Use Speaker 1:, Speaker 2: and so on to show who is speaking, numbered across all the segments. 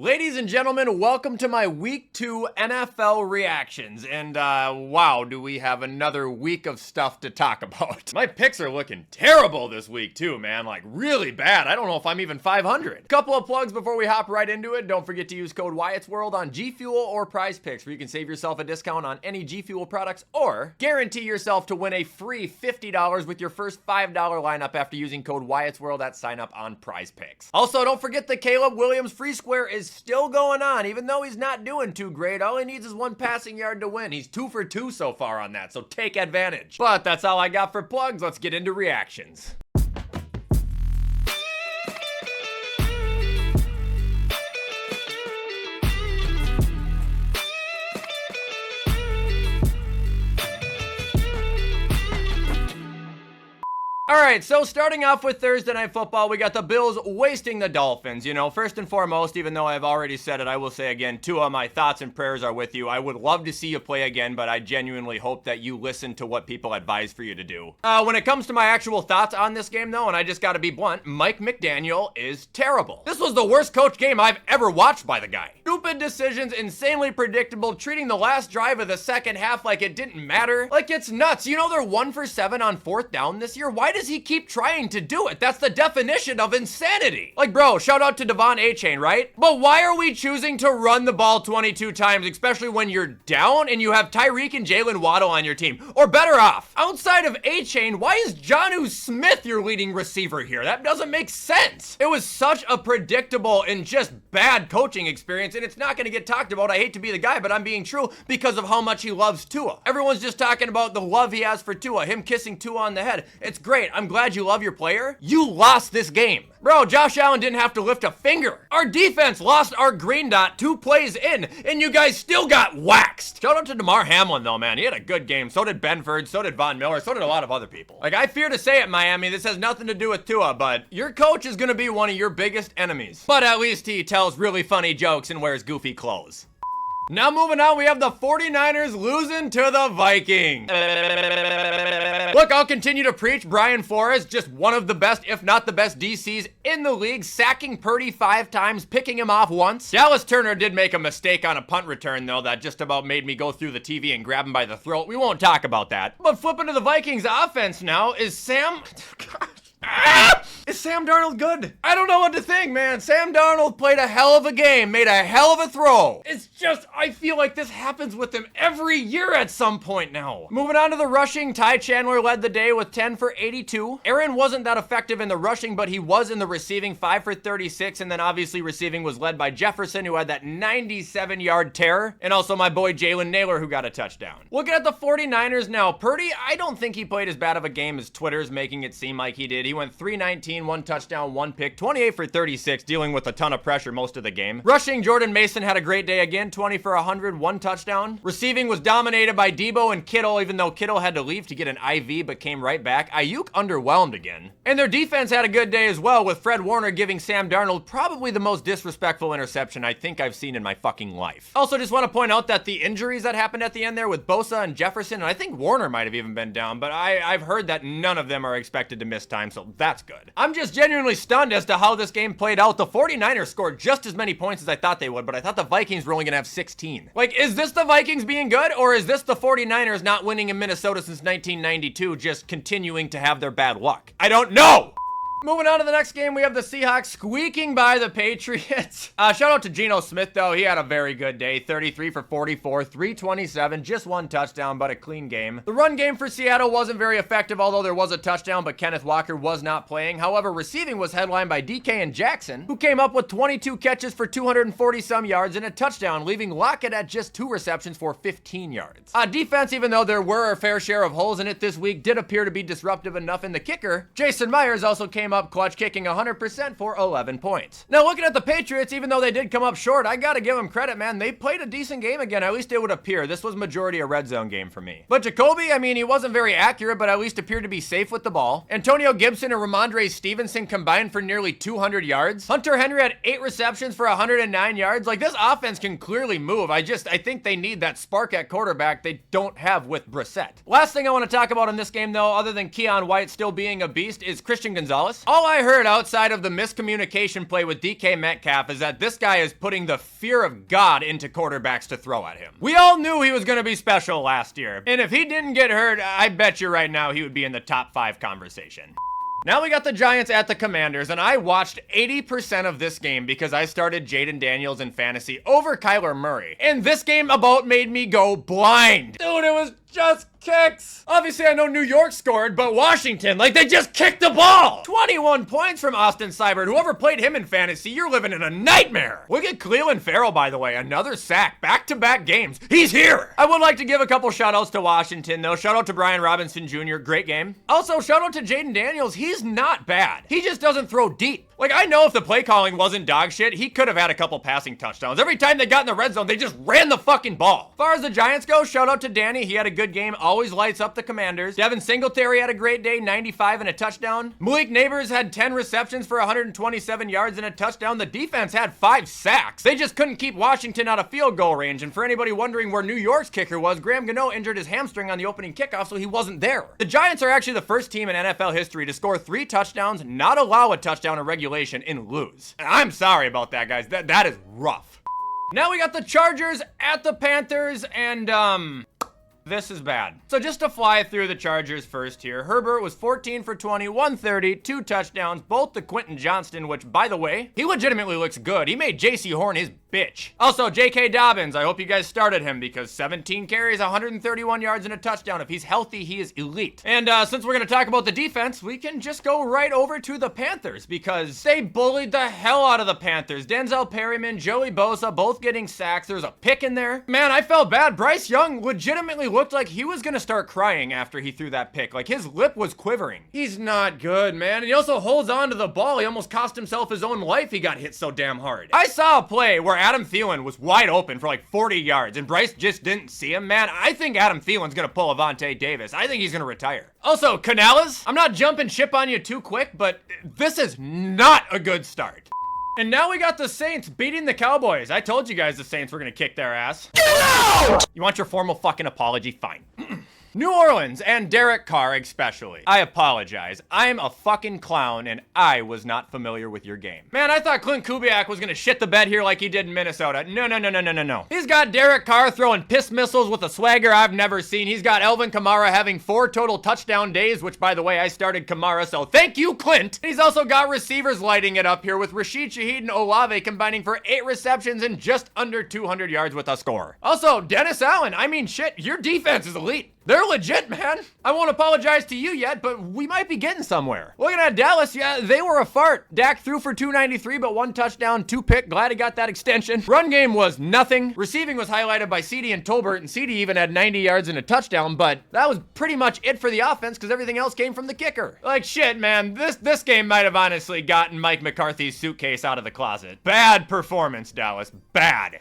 Speaker 1: Ladies and gentlemen, welcome to my Week 2 NFL reactions, and wow, do we have another week of stuff to talk about. My picks are looking terrible this week too, man, like really bad. I don't know if I'm even 500. Couple of plugs before we hop right into it. Don't forget to use code Wyatt's World on G Fuel or Prize Picks, where you can save yourself a discount on any G Fuel products, or guarantee yourself to win a free $50 with your first $5 lineup after using code Wyatt's World at sign up on Prize Picks. Also, don't forget the Caleb Williams free square is still going on, even though he's not doing too great. All he needs is one passing yard to win. He's 2 for 2 so far on that, so take advantage. But that's all I got for plugs. Let's get into reactions. All right, so starting off with Thursday Night Football, we got the Bills wasting the Dolphins. You know, first and foremost, even though I've already said it, I will say again, Tua, my thoughts and prayers are with you. I would love to see you play again, but I genuinely hope that you listen to what people advise for you to do. When it comes to my actual thoughts on this game, though, and I just got to be blunt, Mike McDaniel is terrible. This was the worst coach game I've ever watched by the guy. Stupid decisions, insanely predictable, treating the last drive of the second half like it didn't matter. Like, it's nuts. You know they're 1 for 7 on 4th down this year? Why does he keep trying to do it? That's the definition of insanity. Like, bro, shout out to Devon A-Chain, right? But why are we choosing to run the ball 22 times, especially when you're down and you have Tyreek and Jalen Waddle on your team? Or better off, outside of A-Chain, why is Jonnu Smith your leading receiver here? That doesn't make sense. It was such a predictable and just bad coaching experience, and it's not going to get talked about. I hate to be the guy, but I'm being true because of how much he loves Tua. Everyone's just talking about the love he has for Tua, him kissing Tua on the head. It's great. I'm glad you love your player. You lost this game. Bro, Josh Allen didn't have to lift a finger. Our defense lost our green dot 2 plays in, and you guys still got waxed. Shout out to DeMar Hamlin, though, man. He had a good game. So did Benford. So did Von Miller. So did a lot of other people. Like, I fear to say it, Miami, this has nothing to do with Tua, but your coach is going to be one of your biggest enemies. But at least he tells really funny jokes and wears goofy clothes. Now moving on, we have the 49ers losing to the Vikings. Look, I'll continue to preach. Brian Flores, just one of the best, if not the best DCs in the league, sacking Purdy 5 times, picking him off once. Dallas Turner did make a mistake on a punt return, though, that just about made me go through the TV and grab him by the throat. We won't talk about that. But flipping to the Vikings offense now, is Sam Darnold good? I don't know what to think, man. Sam Darnold played a hell of a game, made a hell of a throw. It's just, I feel like this happens with him every year at some point now. Moving on to the rushing, Ty Chandler led the day with 10 for 82. Aaron wasn't that effective in the rushing, but he was in the receiving, 5 for 36, and then obviously receiving was led by Jefferson, who had that 97-yard terror, and also my boy Jalen Naylor, who got a touchdown. Looking at the 49ers now, Purdy, I don't think he played as bad of a game as Twitter's making it seem like he did. He went 319, 1 touchdown, 1 pick, 28 for 36, dealing with a ton of pressure most of the game. Rushing, Jordan Mason had a great day again, 20 for 100, 1 touchdown. Receiving was dominated by Debo and Kittle, even though Kittle had to leave to get an IV but came right back. Ayuk underwhelmed again. And their defense had a good day as well, with Fred Warner giving Sam Darnold probably the most disrespectful interception I think I've seen in my fucking life. Also, just want to point out that the injuries that happened at the end there with Bosa and Jefferson, and I think Warner might have even been down, but I've heard that none of them are expected to miss time, so that's good. I'm just genuinely stunned as to how this game played out. The 49ers scored just as many points as I thought they would, but I thought the Vikings were only gonna have 16. Like, is this the Vikings being good, or is this the 49ers not winning in Minnesota since 1992, just continuing to have their bad luck? I don't know! Moving on to the next game, we have the Seahawks squeaking by the Patriots. Shout out to Geno Smith, though. He had a very good day. 33 for 44, 327, just 1 touchdown, but a clean game. The run game for Seattle wasn't very effective, although there was a touchdown, but Kenneth Walker was not playing. However, receiving was headlined by DK and Jackson, who came up with 22 catches for 240-some yards and a touchdown, leaving Lockett at just 2 receptions for 15 yards. Defense, even though there were a fair share of holes in it this week, did appear to be disruptive enough, and the kicker, Jason Myers, also came up clutch, kicking 100% for 11 points. Now, looking at the Patriots, even though they did come up short, I gotta give them credit, man. They played a decent game again, at least it would appear. This was majority a red zone game for me. But Jacoby, I mean, he wasn't very accurate, but at least appeared to be safe with the ball. Antonio Gibson and Ramondre Stevenson combined for nearly 200 yards. Hunter Henry had 8 receptions for 109 yards. Like, this offense can clearly move. I think they need that spark at quarterback they don't have with Brissett. Last thing I want to talk about in this game, though, other than Keon White still being a beast, is Christian Gonzalez. Dallas? All I heard outside of the miscommunication play with DK Metcalf is that this guy is putting the fear of God into quarterbacks to throw at him. We all knew he was going to be special last year, and if he didn't get hurt, I bet you right now he would be in the top 5 conversation. Now we got the Giants at the Commanders, and I watched 80% of this game because I started Jaden Daniels in fantasy over Kyler Murray. And this game about made me go blind. Dude, it was just kicks. Obviously, I know New York scored, but Washington, like, they just kicked the ball. 21 points from Austin Seibert. Whoever played him in fantasy, you're living in a nightmare. Look at Cleveland Farrell, by the way. Another sack. Back-to-back games. He's here. I would like to give a couple shout-outs to Washington, though. Shout-out to Brian Robinson Jr. Great game. Also, shout-out to Jaden Daniels. He's not bad. He just doesn't throw deep. Like, I know if the play calling wasn't dog shit, he could have had a couple passing touchdowns. Every time they got in the red zone, they just ran the fucking ball. As far as the Giants go, shout out to Danny. He had a good game. Always lights up the Commanders. Devin Singletary had a great day, 95 and a touchdown. Malik Neighbors had 10 receptions for 127 yards and a touchdown. The defense had 5 sacks. They just couldn't keep Washington out of field goal range. And for anybody wondering where New York's kicker was, Graham Gano injured his hamstring on the opening kickoff, so he wasn't there. The Giants are actually the first team in NFL history to score 3 touchdowns, not allow a touchdown in regulation, and lose. And I'm sorry about that, guys. That is rough. Now we got the Chargers at the Panthers, and this is bad. So just to fly through the Chargers first here, Herbert was 14 for 20, 130, 2 touchdowns, both to Quentin Johnston, which, by the way, he legitimately looks good. He made J.C. Horn his bitch. Also, J.K. Dobbins, I hope you guys started him because 17 carries, 131 yards and a touchdown. If he's healthy, he is elite. And since we're going to talk about the defense, we can just go right over to the Panthers because they bullied the hell out of the Panthers. Denzel Perryman, Joey Bosa, both getting sacks. There's a pick in there. Man, I felt bad. Bryce Young legitimately looked like he was going to start crying after he threw that pick. Like, his lip was quivering. He's not good, man. And he also holds on to the ball. He almost cost himself his own life. He got hit so damn hard. I saw a play where Adam Thielen was wide open for like 40 yards and Bryce just didn't see him. Man, I think Adam Thielen's gonna pull Avonte Davis. I think he's gonna retire. Also, Canales, I'm not jumping ship on you too quick, but this is not a good start. And now we got the Saints beating the Cowboys. I told you guys the Saints were gonna kick their ass. Get out! You want your formal fucking apology? Fine. New Orleans and Derek Carr especially. I apologize. I'm a fucking clown and I was not familiar with your game. Man, I thought Clint Kubiak was gonna shit the bed here like he did in Minnesota. No. He's got Derek Carr throwing piss missiles with a swagger I've never seen. He's got Elvin Kamara having 4 total touchdown days, which by the way, I started Kamara, so thank you, Clint. He's also got receivers lighting it up here with Rashid Shaheed and Olave combining for 8 receptions and just under 200 yards with a score. Also, Dennis Allen, I mean shit, your defense is elite. They're legit, man. I won't apologize to you yet, but we might be getting somewhere. Looking at Dallas, yeah, they were a fart. Dak threw for 293, but 1 touchdown, 2 pick. Glad he got that extension. Run game was nothing. Receiving was highlighted by CeeDee and Tolbert, and CeeDee even had 90 yards and a touchdown, but that was pretty much it for the offense because everything else came from the kicker. Like shit, man, this game might have honestly gotten Mike McCarthy's suitcase out of the closet. Bad performance, Dallas. Bad.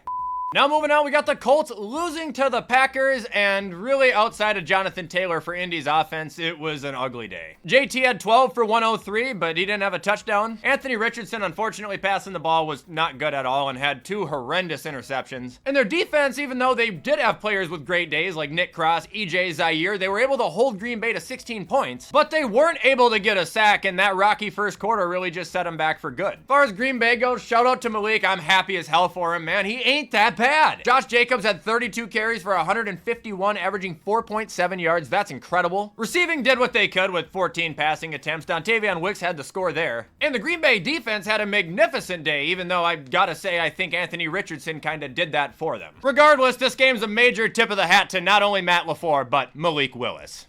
Speaker 1: Now moving on, we got the Colts losing to the Packers, and really outside of Jonathan Taylor for Indy's offense, it was an ugly day. JT had 12 for 103, but he didn't have a touchdown. Anthony Richardson, unfortunately, passing the ball was not good at all and had 2 horrendous interceptions. And their defense, even though they did have players with great days like Nick Cross, EJ Zaire, they were able to hold Green Bay to 16 points, but they weren't able to get a sack, and that rocky first quarter really just set them back for good. As far as Green Bay goes, shout out to Malik. I'm happy as hell for him, man. He ain't that bad. Josh Jacobs had 32 carries for 151, averaging 4.7 yards. That's incredible. Receiving did what they could with 14 passing attempts. Dontavion Wicks had the score there. And the Green Bay defense had a magnificent day, even though I gotta say I think Anthony Richardson kind of did that for them. Regardless, this game's a major tip of the hat to not only Matt LaFleur, but Malik Willis.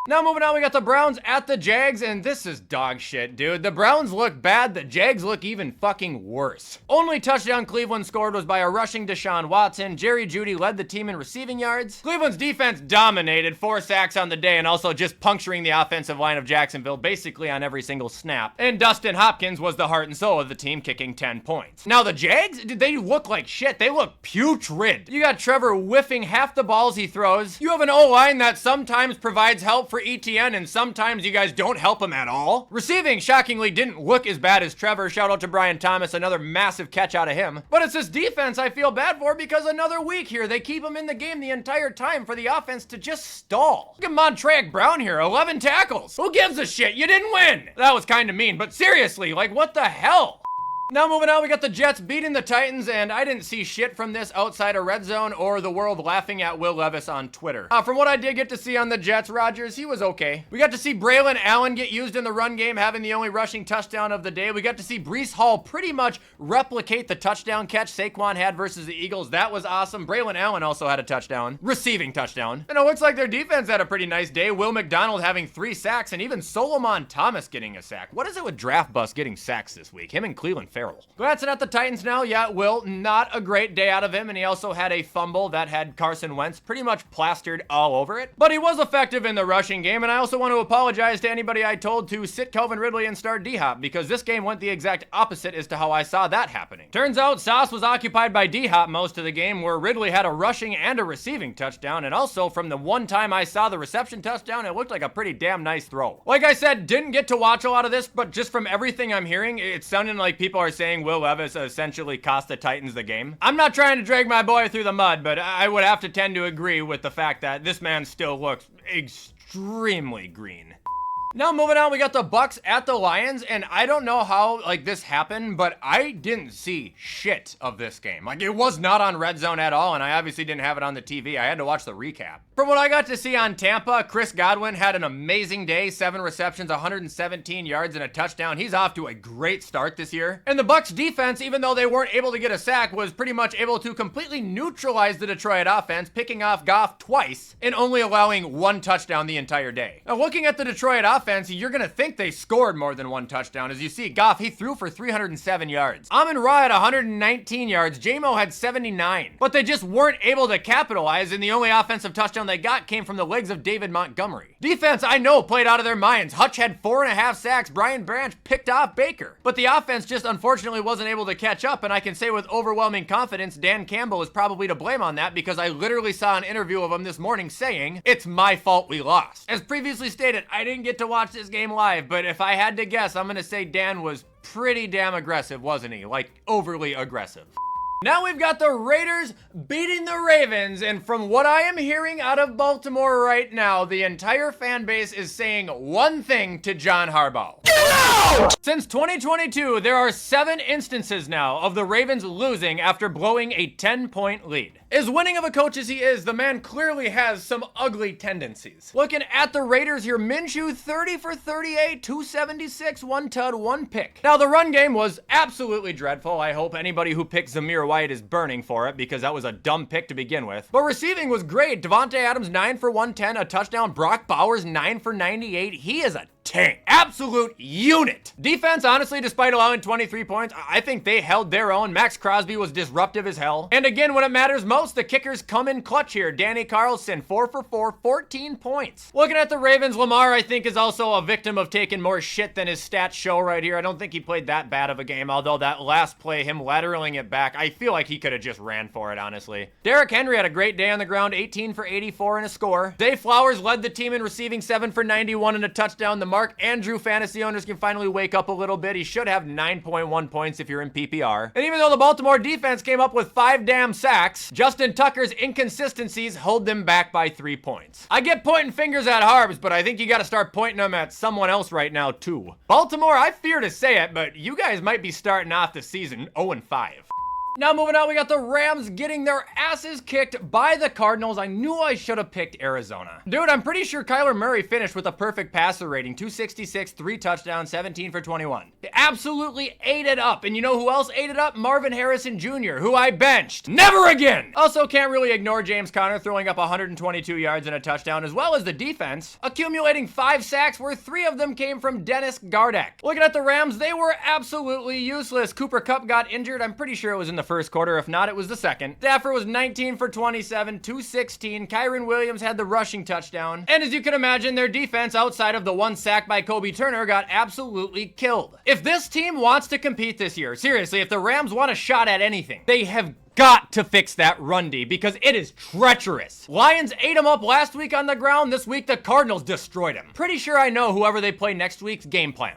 Speaker 1: Now moving on, we got the Browns at the Jags, and this is dog shit, dude. The Browns look bad, the Jags look even fucking worse. Only touchdown Cleveland scored was by a rushing Deshaun Watson. Jerry Jeudy led the team in receiving yards. Cleveland's defense dominated, 4 sacks on the day, and also just puncturing the offensive line of Jacksonville basically on every single snap. And Dustin Hopkins was the heart and soul of the team, kicking 10 points. Now the Jags, they look like shit. They look putrid. You got Trevor whiffing half the balls he throws. You have an O-line that sometimes provides help for for ETN and sometimes you guys don't help him at all. Receiving, shockingly, didn't look as bad as Trevor. Shout out to Brian Thomas, another massive catch out of him. But it's this defense I feel bad for because another week here, they keep him in the game the entire time for the offense to just stall. Look at Montreal Brown here, 11 tackles. Who gives a shit? You didn't win. That was kind of mean, but seriously, like what the hell? Now moving on, we got the Jets beating the Titans, and I didn't see shit from this outside of Red Zone or the world laughing at Will Levis on Twitter. From what I did get to see on the Jets, Rodgers, he was okay. We got to see Braylon Allen get used in the run game, having the only rushing touchdown of the day. We got to see Breece Hall pretty much replicate the touchdown catch Saquon had versus the Eagles. That was awesome. Braylon Allen also had a touchdown, receiving touchdown. And it looks like their defense had a pretty nice day. Will McDonald having 3 sacks, and even Solomon Thomas getting a sack. What is it with Draft Bus getting sacks this week? Him and Cleveland Farrell. Glancing at the Titans now, yeah, Will, not a great day out of him, and he also had a fumble that had Carson Wentz pretty much plastered all over it. But he was effective in the rushing game, and I also want to apologize to anybody I told to sit Calvin Ridley and start D-Hop, because this game went the exact opposite as to how I saw that happening. Turns out Sauce was occupied by D-Hop most of the game, where Ridley had a rushing and a receiving touchdown, and also from the one time I saw the reception touchdown, it looked like a pretty damn nice throw. Like I said, didn't get to watch a lot of this, but just from everything I'm hearing, it's sounding like people are saying Will Levis essentially cost the Titans the game. I'm not trying to drag my boy through the mud, but I would have to tend to agree with the fact that this man still looks extremely green. Now moving on, we got the Bucks at the Lions, and I don't know how like this happened, but I didn't see shit of this game. Like it was not on Red Zone at all, and I obviously didn't have it on the TV. I had to watch the recap. From what I got to see on Tampa, Chris Godwin had an amazing day, 7 receptions, 117 yards, and a touchdown. He's off to a great start this year. And the Bucks defense, even though they weren't able to get a sack, was pretty much able to completely neutralize the Detroit offense, picking off Goff twice and only allowing 1 touchdown the entire day. Now looking at the Detroit offense, you're gonna think they scored more than 1 touchdown. As you see, Goff, he threw for 307 yards. Amon-Ra had 119 yards. J-Mo had 79. But they just weren't able to capitalize, and the only offensive touchdown they got came from the legs of David Montgomery. Defense, I know, played out of their minds. Hutch had 4.5 sacks. Brian Branch picked off Baker. But the offense just unfortunately wasn't able to catch up, and I can say with overwhelming confidence, Dan Campbell is probably to blame on that because I literally saw an interview of him this morning saying, "It's my fault we lost." As previously stated, I didn't get to watch this game live, but if I had to guess, I'm gonna say Dan was pretty damn aggressive, wasn't he? Like, overly aggressive. Now we've got the Raiders beating the Ravens, and from what I am hearing out of Baltimore right now, the entire fan base is saying one thing to John Harbaugh. Get out! Since 2022, there are 7 instances now of the Ravens losing after blowing a 10-point lead. As winning of a coach as he is, the man clearly has some ugly tendencies. Looking at the Raiders here, Minshew 30 for 38, 276, 1 tud, 1 pick. Now the run game was absolutely dreadful. I hope anybody who picked Zamir White is burning for it because that was a dumb pick to begin with. But receiving was great. Devontae Adams 9 for 110, a touchdown. Brock Bowers 9 for 98. He is a tank. Absolute unit. Defense, honestly, despite allowing 23 points, I think they held their own. Max Crosby was disruptive as hell. And again, when it matters most, the kickers come in clutch here. Danny Carlson, 4 for 4, 14 points. Looking at the Ravens, Lamar, I think, is also a victim of taking more shit than his stats show right here. I don't think he played that bad of a game, although that last play, him lateraling it back, I feel like he could have just ran for it, honestly. Derrick Henry had a great day on the ground, 18 for 84 and a score. Zay Flowers led the team in receiving, 7 for 91 and a touchdown. The Mark Andrew fantasy owners can finally wake up a little bit. He should have 9.1 points if you're in PPR. And even though the Baltimore defense came up with 5 damn sacks, Justin Tucker's inconsistencies hold them back by 3 points. I get pointing fingers at Harbs, but I think you gotta start pointing them at someone else right now too. Baltimore, I fear to say it, but you guys might be starting off the season 0-5. Now moving on, we got the Rams getting their asses kicked by the Cardinals. I knew I should have picked Arizona. Dude, I'm pretty sure Kyler Murray finished with a perfect passer rating, 266, 3 touchdowns, 17 for 21. He absolutely ate it up. And you know who else ate it up? Marvin Harrison Jr., who I benched. Never again! Also, can't really ignore James Conner throwing up 122 yards and a touchdown, as well as the defense, accumulating 5 sacks, where 3 of them came from Dennis Gardeck. Looking at the Rams, they were absolutely useless. Cooper Kupp got injured. I'm pretty sure it was in the first quarter. If not, it was the second. Stafford was 19 for 27, 216. Kyron Williams had the rushing touchdown. And as you can imagine, their defense, outside of the one sack by Kobe Turner, got absolutely killed. If this team wants to compete this year, seriously, if the Rams want a shot at anything, they have got to fix that run D because it is treacherous. Lions ate them up last week on the ground. This week, the Cardinals destroyed them. Pretty sure I know whoever they play next week's game plan.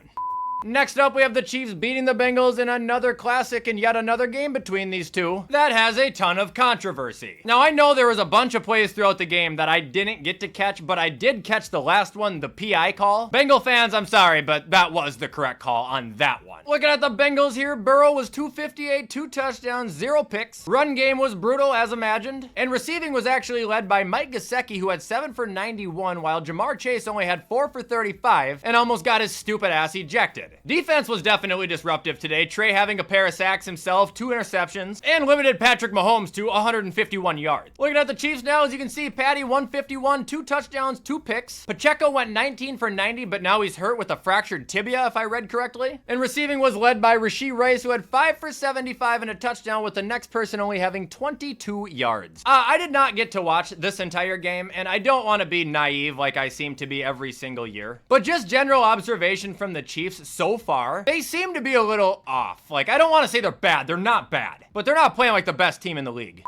Speaker 1: Next up, we have the Chiefs beating the Bengals in another classic and yet another game between these two that has a ton of controversy. Now, I know there was a bunch of plays throughout the game that I didn't get to catch, but I did catch the last one, the PI call. Bengal fans, I'm sorry, but that was the correct call on that one. Looking at the Bengals here, Burrow was 258, 2 touchdowns, 0 picks. Run game was brutal as imagined, and receiving was actually led by Mike Gesicki, who had 7 for 91, while Jamar Chase only had 4 for 35 and almost got his stupid ass ejected. Defense was definitely disruptive today. Trey having a pair of sacks himself, 2 interceptions, and limited Patrick Mahomes to 151 yards. Looking at the Chiefs now, as you can see, Patty 151, 2 touchdowns, 2 picks. Pacheco went 19 for 90, but now he's hurt with a fractured tibia, if I read correctly. And receiving was led by Rashee Rice, who had 5 for 75 and a touchdown, with the next person only having 22 yards. I did not get to watch this entire game, and I don't want to be naive like I seem to be every single year. But just general observation from the Chiefs so far, they seem to be a little off. Like, I don't want to say they're bad. They're not bad. But they're not playing like the best team in the league.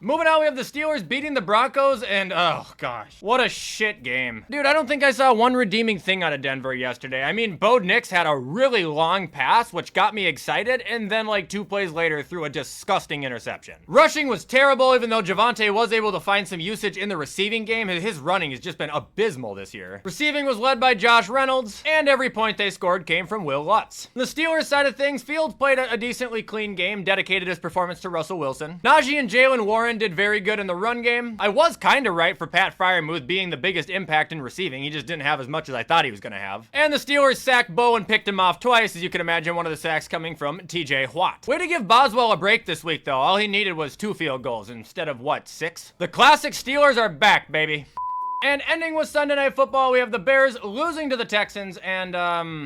Speaker 1: Moving on, we have the Steelers beating the Broncos, and oh gosh, what a shit game. Dude, I don't think I saw one redeeming thing out of Denver yesterday. I mean, Bo Nix had a really long pass, which got me excited, and then like 2 plays later threw a disgusting interception. Rushing was terrible, even though Javonte was able to find some usage in the receiving game. His running has just been abysmal this year. Receiving was led by Josh Reynolds, and every point they scored came from Will Lutz. On the Steelers side of things, Fields played a decently clean game, dedicated his performance to Russell Wilson. Najee and Jalen Warren did very good in the run game. I was kind of right for Pat Freiermuth being the biggest impact in receiving. He just didn't have as much as I thought he was going to have. And the Steelers sacked Bo and picked him off twice, as you can imagine, one of the sacks coming from TJ Watt. Way to give Boswell a break this week, though. All he needed was 2 field goals instead of, what, 6? The classic Steelers are back, baby. And ending with Sunday Night Football, we have the Bears losing to the Texans, and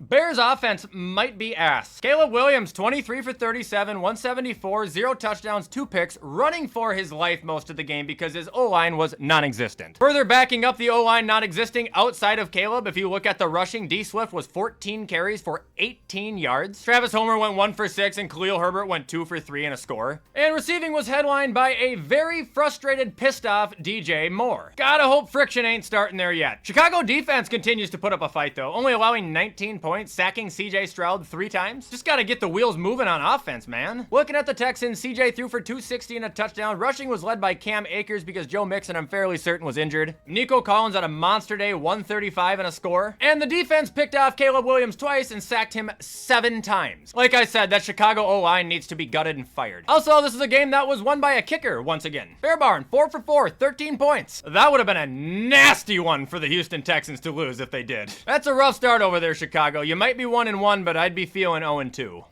Speaker 1: Bears offense might be ass. Caleb Williams, 23 for 37, 174, 0 touchdowns, 2 picks, running for his life most of the game because his O-line was non-existent. Further backing up the O-line non-existing outside of Caleb, if you look at the rushing, D. Swift was 14 carries for 18 yards. Travis Homer went 1 for 6, and Khalil Herbert went 2 for 3 and a score. And receiving was headlined by a very frustrated, pissed off DJ Moore. Gotta hope friction ain't starting there yet. Chicago defense continues to put up a fight though, only allowing 19 points, sacking CJ Stroud 3 times. Just gotta get the wheels moving on offense, man. Looking at the Texans, CJ threw for 260 and a touchdown. Rushing was led by Cam Akers because Joe Mixon, I'm fairly certain, was injured. Nico Collins had a monster day, 135 and a score. And the defense picked off Caleb Williams twice and sacked him 7 times. Like I said, that Chicago O-line needs to be gutted and fired. Also, this is a game that was won by a kicker once again. Fairbarn, 4 for 4, 13 points. That would have been a nasty one for the Houston Texans to lose if they did. That's a rough start over there, Chicago. You might be 1-1, but I'd be feeling 0-2.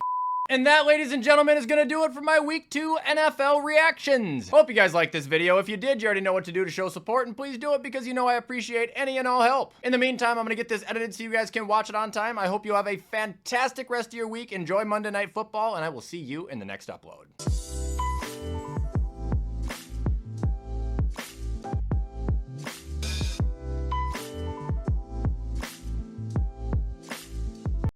Speaker 1: And that, ladies and gentlemen, is going to do it for my Week 2 NFL reactions. Hope you guys liked this video. If you did, you already know what to do to show support, and please do it because you know I appreciate any and all help. In the meantime, I'm going to get this edited so you guys can watch it on time. I hope you have a fantastic rest of your week. Enjoy Monday Night Football, and I will see you in the next upload.